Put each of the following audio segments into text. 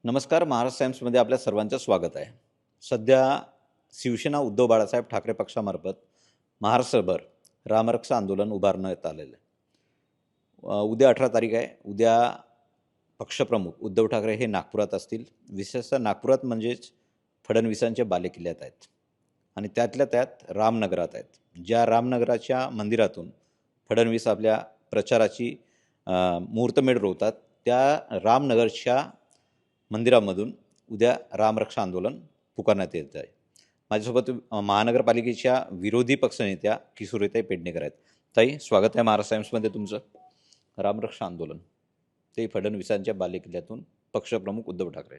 नमस्कार. महाराष्ट्र टाइम्समध्ये आपल्या सर्वांचं स्वागत आहे. सध्या शिवसेना उद्धव बाळासाहेब ठाकरे पक्षामार्फत महाराष्ट्रभर रामरक्षा आंदोलन उभारण्यात आलेलं आहे. उद्या 18 तारीख आहे. उद्या पक्षप्रमुख उद्धव ठाकरे हे नागपुरात असतील. विशेषतः नागपुरात म्हणजेच फडणवीसांच्या बालेकिल्ल्यात आहेत आणि त्यातल्या त्यात रामनगरात आहेत. ज्या रामनगराच्या मंदिरातून फडणवीस आपल्या प्रचाराची मुहूर्तमेढ रोवतात, त्या रामनगरच्या मंदिरामधून उद्या रामरक्षा आंदोलन पुकारण्यात येत आहे. माझ्यासोबत महानगरपालिकेच्या विरोधी पक्षनेत्या किशोरीताई पेडणेकर आहेत. ताई, स्वागत आहे महाराष्ट्र टाइम्समध्ये तुमचं. रामरक्षा आंदोलन ते फडणवीसांच्या बालेकिल्ल्यातून पक्षप्रमुख उद्धव ठाकरे.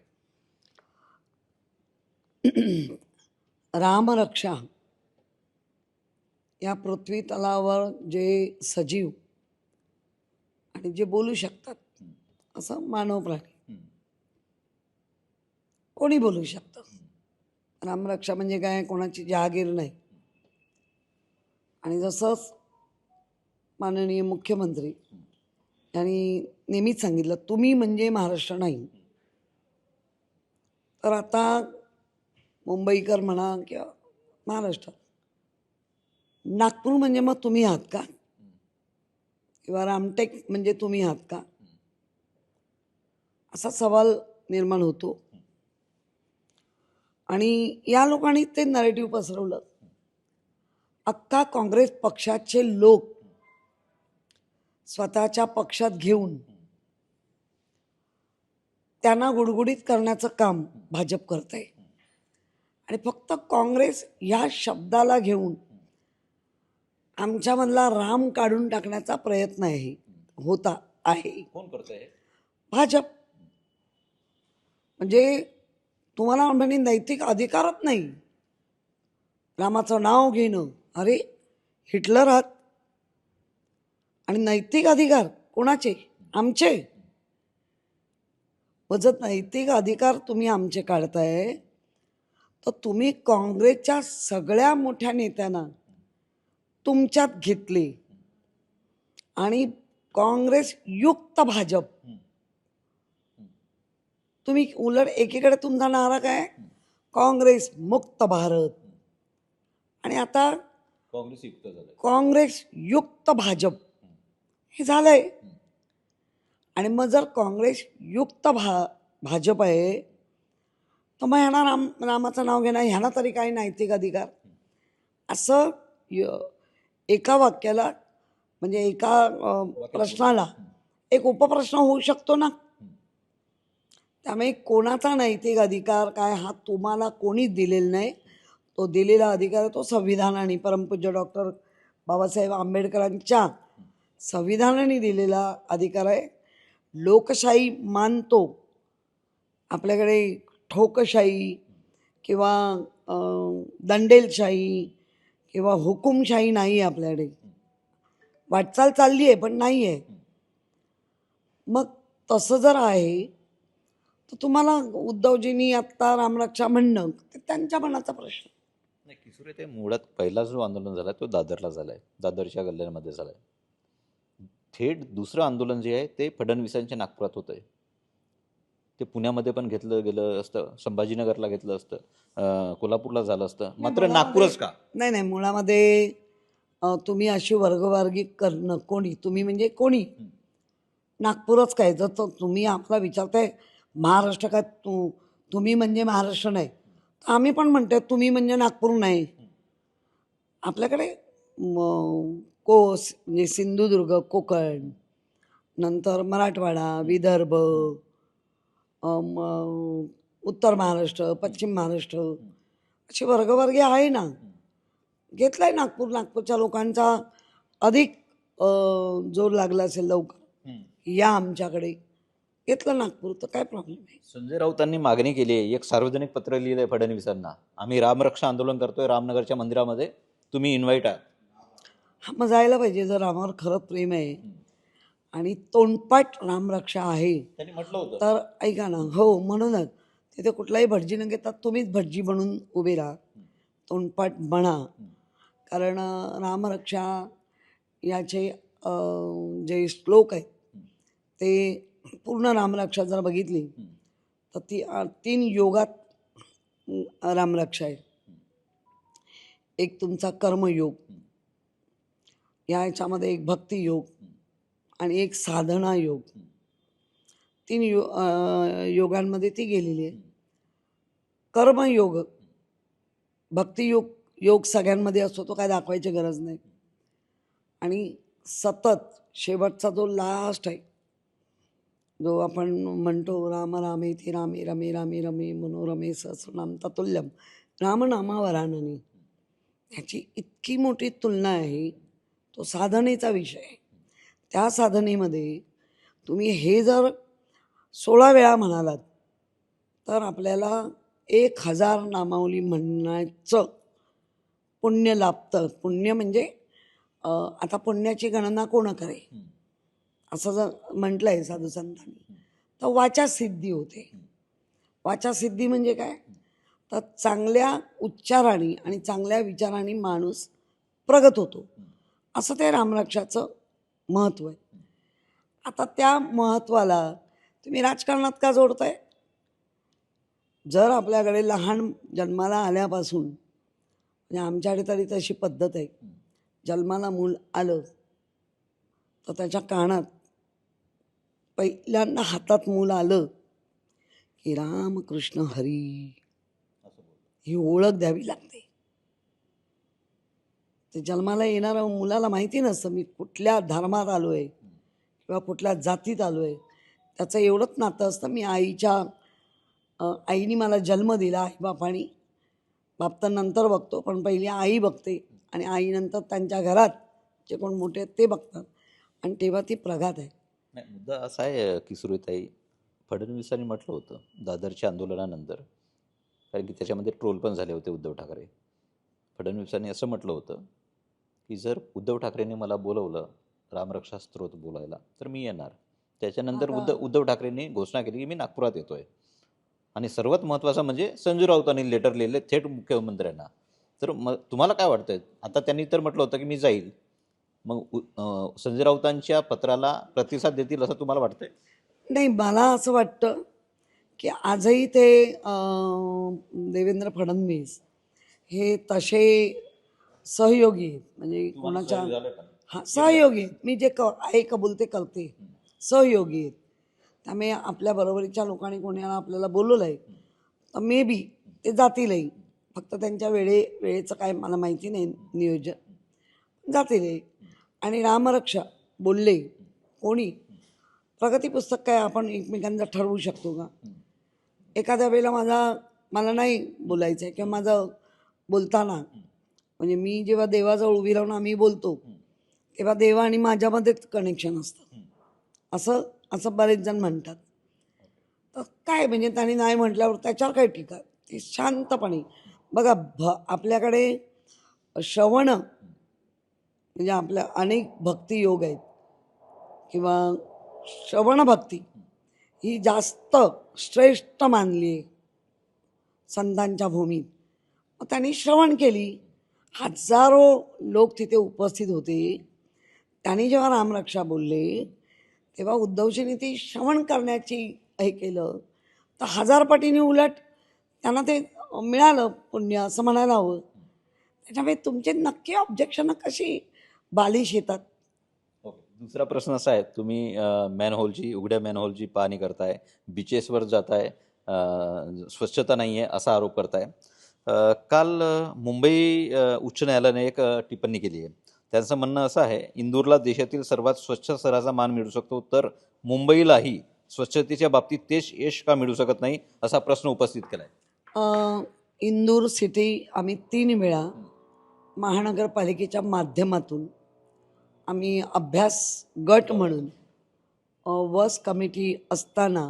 रामरक्षा या पृथ्वी तलावर जे सजीव आणि जे बोलू शकतात असं मानव प्राणी कोणी बोलू शकतं. रामरक्षा म्हणजे काय, कोणाची जहागीर नाही. आणि जसंच माननीय मुख्यमंत्री यांनी नेहमीच सांगितलं, तुम्ही म्हणजे महाराष्ट्र नाही. तर आता मुंबईकर म्हणा किंवा महाराष्ट्रात नागपूर म्हणजे मग तुम्ही आहात का, किंवा रामटेक म्हणजे तुम्ही आहात का, असा सवाल निर्माण होतो. आणि या लोकांनी ते नरेटिव्ह पसरवलं. अख्खा काँग्रेस पक्षाचे लोक स्वतःच्या पक्षात घेऊन त्यांना गुडगुडीत करण्याचं काम भाजप करते. आणि फक्त काँग्रेस या शब्दाला घेऊन आमच्यामधला राम काढून टाकण्याचा प्रयत्न होता आहे. कोण करतंय? भाजप. म्हणजे तुम्हाला म्हणजे नैतिक अधिकारच नाही रामाचं नाव घेणं. अरे, हिटलर आहात आणि नैतिक अधिकार कोणाचे? आमचे. जर नैतिक अधिकार तुम्ही आमचे काढताय तर तुम्ही काँग्रेसच्या सगळ्या मोठ्या नेत्यांना तुमच्यात घेतले आणि काँग्रेस युक्त भाजप. तुम्ही उलट एकीकडे तुमचा नारा काय, काँग्रेस मुक्त भारत, आणि आता काँग्रेस युक्त भाजप हे झालंय. आणि मग जर काँग्रेस युक्त भाजप आहे तर मग ह्यांना रामाचं नाव घेणं, ह्यांना तरी काही नैतिक अधिकार? असं एका वाक्याला म्हणजे एका प्रश्नाला एक उपप्रश्न होऊ शकतो ना. त्यामुळे कोणाचा नैतिक अधिकार काय हा तुम्हाला कोणीच दिलेला नाही. तो दिलेला अधिकार आहे तो संविधानाने, परमपूज्य डॉक्टर बाबासाहेब आंबेडकरांच्या संविधानाने दिलेला अधिकार आहे. लोकशाही मानतो, आपल्याकडे ठोकशाही किंवा दंडेलशाही किंवा हुकुमशाही नाही. आपल्याकडे वाटचाल चालली आहे पण नाही आहे. मग तसं जर आहे तर तुम्हाला उद्धवजींनी आत्ता रामरक्षा म्हणणं ते त्यांच्या मनाचा प्रश्न. नाही, किशोरीताई, मुळात पहिला जो आंदोलन झाला तो दादरला झाला आहे, दादरच्या गल्ल्यांमध्ये झाला आहे. थेट दुसरं आंदोलन जे आहे ते फडणवीसांच्या नागपुरात होतं आहे. ते पुण्यामध्ये पण घेतलं गेलं असतं, संभाजीनगरला घेतलं असतं, कोल्हापूरला झालं असतं, मात्र नागपूरच का? नाही, मुळामध्ये तुम्ही अशी वर्गवारगी करणं, कोणी तुम्ही म्हणजे कोणी, नागपूरच काय. जर तुम्ही आपला विचारताय महाराष्ट्र काय, तुम्ही म्हणजे महाराष्ट्र नाही, तर आम्ही पण म्हणतोय तुम्ही म्हणजे नागपूर नाही. आपल्याकडे म्हणजे सिंधुदुर्ग, कोकण, नंतर मराठवाडा, विदर्भ, उत्तर महाराष्ट्र, पश्चिम महाराष्ट्र, अशी वर्गवर्गी आहे ना. घेतलाय नागपूरच्या लोकांचा अधिक जोर लागला असेल लवकर या आमच्याकडे, घेतलं नागपूर, तर काय प्रॉब्लेम आहे. संजय राऊतांनी मागणी केली आहे, एक सार्वजनिक पत्र लिहिलं आहे फडणवीसांना, आम्ही रामरक्षा आंदोलन करतोय रामनगरच्या मंदिरामध्ये, तुम्ही इन्व्हाइट आहात. हा, मग जायला पाहिजे. जर रामावर खरं प्रेम आहे आणि तोंडपाठ रामरक्षा आहे त्यांनी म्हटलं होतं तर ऐका ना. हो, म्हणूनच तिथे कुठलाही भटजी न घेता तुम्हीच भटजी बनून उभे राहा, तोंडपाठ बना. कारण रामरक्षा याचे जे श्लोक आहेत ते पूर्ण रामरक्षा जर बघितली तर तीन योगात रामरक्षा आहे. एक तुमचा कर्मयोग, या ह्याच्यामध्ये एक भक्तियोग आणि एक साधना योग. तीन योगांमध्ये ती गेलेली आहे. कर्मयोग, भक्तियोग योग सगळ्यांमध्ये असतो, तो काय दाखवायची गरज नाही. आणि सतत शेवटचा जो लास्ट आहे, जो आपण म्हणतो राम रामेति रामे रमे रामे रमे मनोरमे सहस्रनाम ततुल्यम रामनामावराननी, ह्याची इतकी मोठी तुलना आहे. तो साधनेचा विषय आहे. त्या साधनेमध्ये तुम्ही हे जर 16 वेळा म्हणालात तर आपल्याला 1000 नामावली म्हणण्याचं पुण्य लाभतं. पुण्य म्हणजे आता पुण्याची गणना कोण करे असं जर म्हटलं आहे साधू संतांनी, तर वाचासिद्धी होते. वाचासिद्धी म्हणजे काय, तर चांगल्या उच्चाराने आणि चांगल्या विचाराने माणूस प्रगत होतो. असं ते रामरक्षाचं महत्त्व आहे. आता त्या महत्त्वाला तुम्ही राजकारणात का जोडताय? जर आपल्याकडे लहान जन्माला आल्यापासून, म्हणजे आमच्याकडे तरी तशी पद्धत आहे, जन्माला मूल आलं तर त्याच्या कानात पहिल्यांदा हातात मूल आलं की रामकृष्ण हरी ही ओळख द्यावी लागते. ते जन्माला येणाऱ्या मुलाला माहिती नसतं मी कुठल्या धर्मात आलो आहे किंवा कुठल्या जातीत आलो आहे. त्याचं एवढंच नातं असतं, मी आईने मला जन्म दिला, आईबापानी. बाप तर नंतर बघतो, पण पहिली आई बघते आणि आईनंतर त्यांच्या घरात जे कोण मोठे आहेत ते बघतात, आणि तेव्हा ती प्रघात आहे. नाही, मुद्दा असा आहे की सुरेताई, फडणवीसांनी म्हटलं होतं दादरच्या आंदोलनानंतर, कारण की त्याच्यामध्ये ट्रोल पण झाले होते उद्धव ठाकरे. फडणवीसांनी असं म्हटलं होतं की जर उद्धव ठाकरेंनी मला बोलवलं रामरक्षा स्तोत्र बोलायला तर मी येणार. त्याच्यानंतर उद्धव ठाकरेंनी घोषणा केली की मी नागपुरात येतोय. आणि सर्वात महत्त्वाचं म्हणजे संजय राऊतांनी लेटर लिहिले थेट मुख्यमंत्र्यांना. तर मग तुम्हाला काय वाटतंय, आता त्यांनी तर म्हटलं होतं की मी जाईल, मग संजय राऊतांच्या पत्राला प्रतिसाद देतील असं तुम्हाला वाटतंय? नाही, मला असं वाटतं की आजही ते देवेंद्र फडणवीस हे तसे सहयोगी आहेत. म्हणजे कोणाच्या, हां, सहयोगी आहेत. मी जे आहे कबूल ते करते, सहयोगी आहेत. त्यामुळे आपल्या बरोबरीच्या लोकांनी कोणाला आपल्याला बोलवलं आहे तर मे बी ते जातीलही. फक्त त्यांच्या वेळेचं काय मला माहिती नाही, नियोजन जातील. आणि रामरक्षा बोलले कोणी, प्रगती पुस्तक काय आपण एकमेकांना ठरवू शकतो का? एखाद्या वेळेला मला नाही बोलायचं आहे किंवा माझं बोलताना, म्हणजे मी जेव्हा देवाजवळ उभी राहून आम्ही बोलतो तेव्हा देवा आणि माझ्यामध्येच कनेक्शन असतं, असं बरेच जण म्हणतात. तर काय म्हणजे त्यांनी नाही म्हटल्यावर त्याच्यावर काय टीका? ते शांतपणे बघा. आपल्याकडे श्रवण म्हणजे आपल्या अनेक भक्तियोग आहेत किंवा श्रवण भक्ती ही जास्त श्रेष्ठ मानली आहे संतांच्या भूमीत. मग त्यांनी श्रवण केली, हजारो लोक तिथे उपस्थित होते. त्यांनी जेव्हा रामरक्षा बोलले तेव्हा उद्धवजींनी ती श्रवण करण्याची हे केलं तर 1000 पटीने उलट त्यांना ते मिळालं पुण्य, असं म्हणायला हवं. त्याच्यामुळे तुमचे नक्की ऑब्जेक्शन कशी बालिश येतात? दुसरा प्रश्न असा आहे, तुम्ही उघड्या मॅनहोलची पाहणी करताय, बीचेसवर जाताय, स्वच्छता नाही आहे असा आरोप करताय. काल मुंबई उच्च न्यायालयाने एक टिप्पणी केली आहे. त्यांचं म्हणणं असं आहे, इंदूरला देशातील सर्वात स्वच्छ शहराचा मान मिळू शकतो तर मुंबईलाही स्वच्छतेच्या बाबतीत तेच यश का मिळू शकत नाही असा प्रश्न उपस्थित केला आहे. इंदूर सिटी आम्ही 3 वेळा महानगरपालिकेच्या माध्यमातून आम्ही अभ्यास गट म्हणून वर्स कमिटी असताना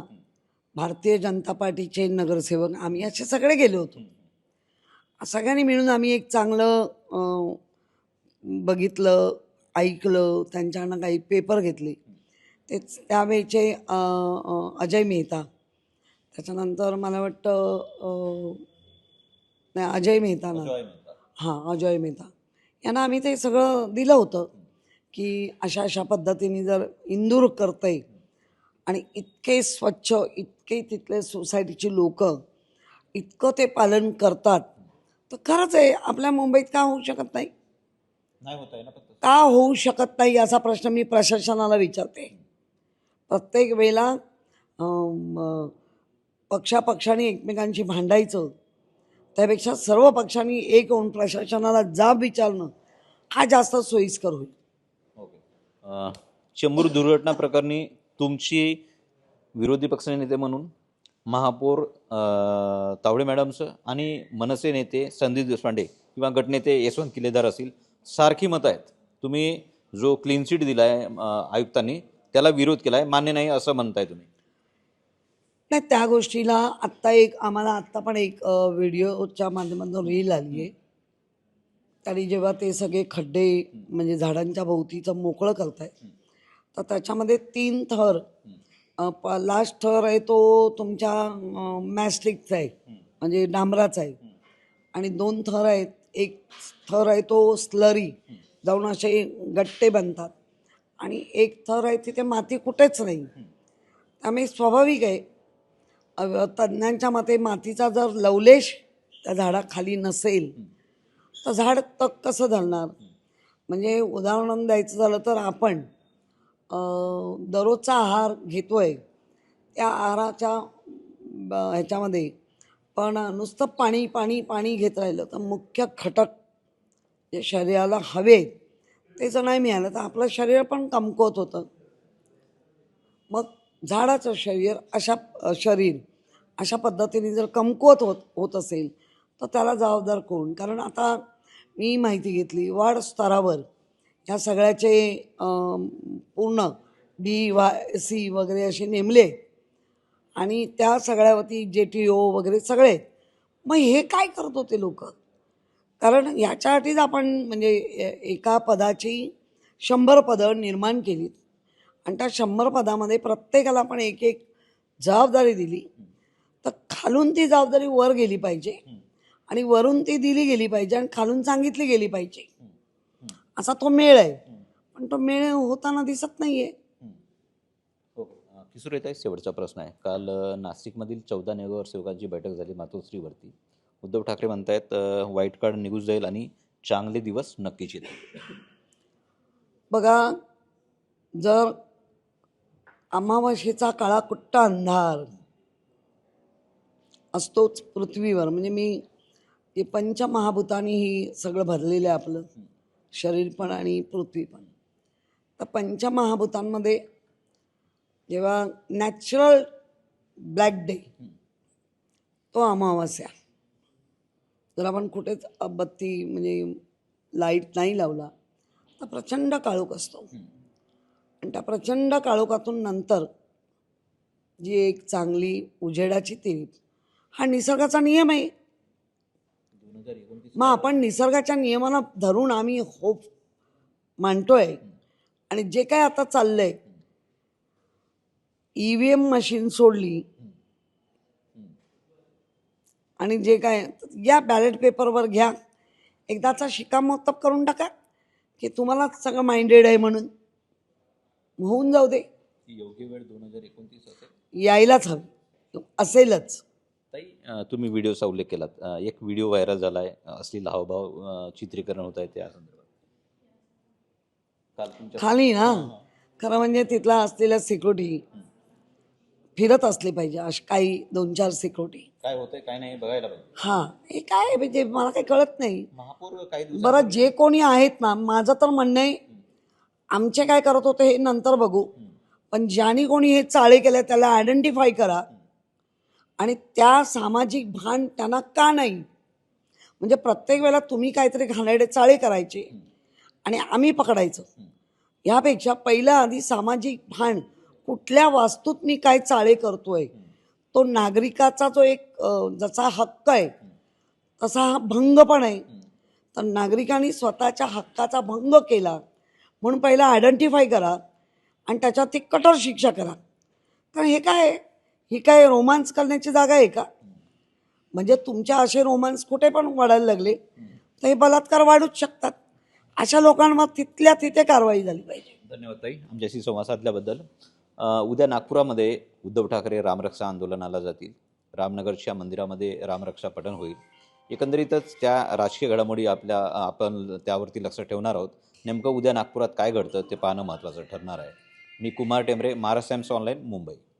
भारतीय जनता पार्टीचे नगरसेवक आम्ही असे सगळे गेलो होतो. सगळ्यांनी मिळून आम्ही एक चांगलं बघितलं, ऐकलं, त्यांच्याकडनं काही पेपर घेतले. तेच त्यावेळेचे अजय मेहता, त्याच्यानंतर मला वाटतं नाही अजय मेहता ना, हां अजय मेहता, यांना आम्ही ते सगळं दिलं होतं की अशा अशा पद्धतीने जर इंदूर करतंय आणि इतके स्वच्छ, इतके तिथले सोसायटीची लोक इतकं ते पालन करतात, तर खरंच आहे आपल्या मुंबईत का होऊ शकत नाही? नाही होत आहे ना फक्त. का होऊ शकत नाही असा प्रश्न मी प्रशासनाला विचारते. प्रत्येक वेळेला पक्षापक्षाने एकमेकांशी भांडायचं, त्यापेक्षा सर्व पक्षांनी एक होऊन प्रशासनाला जाब विचारणं हा जास्त सोयीस्कर होईल. ओके. चेंबूर दुर्घटना प्रकरणी तुमची विरोधी पक्षनेते म्हणून महापौर तावडे मॅडमचं आणि मनसे नेते संदीप देशपांडे किंवा गटनेते यशवंत किल्लेदार असतील, सारखी मतं आहेत. तुम्ही जो क्लीन चिट दिला आहे आयुक्तांनी, त्याला विरोध केला आहे, मान्य नाही असं म्हणताय तुम्ही. नाही, त्या गोष्टीला आम्हाला आत्ता पण एक व्हिडिओच्या माध्यमातून रील आली आहे. आणि जेव्हा ते सगळे खड्डे म्हणजे झाडांच्या भोवतीचं मोकळं करताय, तर त्याच्यामध्ये 3 थर, लास्ट थर आहे तो तुमच्या मॅस्टिकचा आहे, म्हणजे डांबराचा आहे, आणि 2 थर आहेत. एक थर आहे तो स्लरी, जाऊन असे गट्टे बनतात, आणि एक थर आहे तिथे माती कुठेच नाही. त्यामुळे स्वाभाविक आहे, तज्ज्ञांच्या मते मातीचा जर लवलेश त्या झाडाखाली नसेल तर झाड तग कसं धरणार? म्हणजे उदाहरण द्यायचं झालं तर आपण दररोजचा आहार घेतोय, त्या आहाराच्या ह्याच्यामध्ये पण नुसतं पाणी पाणी पाणी घेत राहिलं तर मुख्य घटक जे शरीराला हवे ते जर नाही मिळालं तर आपलं शरीर पण कमकुवत होतं. मग झाडाचं शरीर अशा पद्धतीने जर कमकुवत होत असेल तर त्याला जबाबदार कोण? कारण आता मी माहिती घेतली, वार्ड स्तरावर ह्या सगळ्याचे पूर्ण DYC वगैरे असे नेमले, आणि त्या सगळ्यावरती JTO वगैरे सगळे. मग हे काय करत होते लोक? कारण याच्यासाठीच आपण म्हणजे एका पदाची 100 पदं निर्माण केलीत, आणि त्या 100 पदामध्ये प्रत्येकाला आपण एक एक जबाबदारी दिली, तर खालून ती जबाबदारी वर गेली पाहिजे, आणि वरून ती दिली गेली पाहिजे, आणि खालून सांगितली गेली पाहिजे. असा तो मेळ आहे, पण तो मेळ होताना दिसत नाहीये. किशोर येत आहे, शेवटचा प्रश्न आहे. काल नाशिकमधील 14 नगरसेवकांची बैठक झाली मातोश्रीवरती. उद्धव ठाकरे म्हणतायत व्हाईट कार्ड निघून जाईल आणि चांगले दिवस नक्कीच येतील. बघा, जर अमावास्येचा काळाकुट्ट अंधार असतोच पृथ्वीवर, म्हणजे मी ते पंचमहाभूतांनी ही सगळं भरलेलं आहे आपलं शरीर पण आणि पृथ्वी पण. तर पंचमहाभूतांमध्ये जेव्हा नॅचरल ब्लॅक डे, तो अमावास्या, जर आपण कुठेच बत्ती म्हणजे लाईट नाही लावला तर प्रचंड काळोख असतो, आणि त्या प्रचंड काळोखातून नंतर जी एक चांगली उजेडाची तिरीप, हा निसर्गाचा नियम आहे. मग आपण निसर्गाच्या नियमाला धरून आम्ही होप मांडतोय, आणि जे काय आता चाललंय, EVM मशीन सोडली आणि जे काय या बॅलेट पेपरवर घ्या, एकदाचा शिक्कामोर्तब करून टाका की तुम्हाला सगळं माइंडेड आहे म्हणून, होऊन जाऊ दे. योग्य वेळ 2029 असेल, यायलाच हवी, असेलच. ताई, तुम्ही व्हिडिओचा उल्लेख केलात. एक व्हिडिओ व्हायरल झाला आहे, असली हावभाव चित्रीकरण होत आहे त्या संदर्भात. काल तुमच्या खाली ना, खरं म्हणजे तिथला असलेल्या सिक्युरिटी फिरत असले पाहिजे, अशी काही 2-4 सिक्युरिटी. काय होतंय काय नाही बघायला पाहिजे. हां, हे काय म्हणजे मला काही कळत नाही. महापौर काही बरं, जे कोणी आहेत ना, माझं तर म्हणणं आहे, आमचे काय करत होते हे नंतर बघू, पण ज्यांनी कोणी हे चाळे केले त्याला आयडेंटिफाय करा, आणि त्या सामाजिक भान त्यांना का नाही? म्हणजे प्रत्येक वेळेला तुम्ही काहीतरी घाणेरडे चाळे करायचे आणि आम्ही पकडायचं, ह्यापेक्षा पहिलं आधी सामाजिक भान, कुठल्या वास्तूत मी काय चाळे करतोय, तो नागरिकाचा जो एक जसा हक्क आहे तसा हा भंग पण आहे. तर नागरिकांनी स्वतःच्या हक्काचा भंग केला म्हणून पहिला आयडेंटिफाय करा, आणि त्याच्यात ती कठोर शिक्षा करा. कारण ही काय रोमांस करण्याची जागा आहे का? म्हणजे तुमच्या असे रोमांस कुठे पण वाढायला लागले तर हे बलात्कार वाढूच शकतात. अशा लोकांवर तिथल्या तिथे कारवाई झाली पाहिजे. धन्यवाद ताई, आमच्याशी संवाद साधल्याबद्दल. उद्या नागपुरामध्ये उद्धव ठाकरे रामरक्षा आंदोलनाला जातील. रामनगरच्या मंदिरामध्ये रामरक्षा पठण होईल. एकंदरीतच त्या राजकीय घडामोडी आपण त्यावरती लक्ष ठेवणार आहोत. नेमकं उद्या नागपुरात काय घडतं ते पाहणं महत्त्वाचं ठरणार आहे. मी कुमार टेंबरे, महाराष्ट्र टाइम्स ऑनलाईन, मुंबई.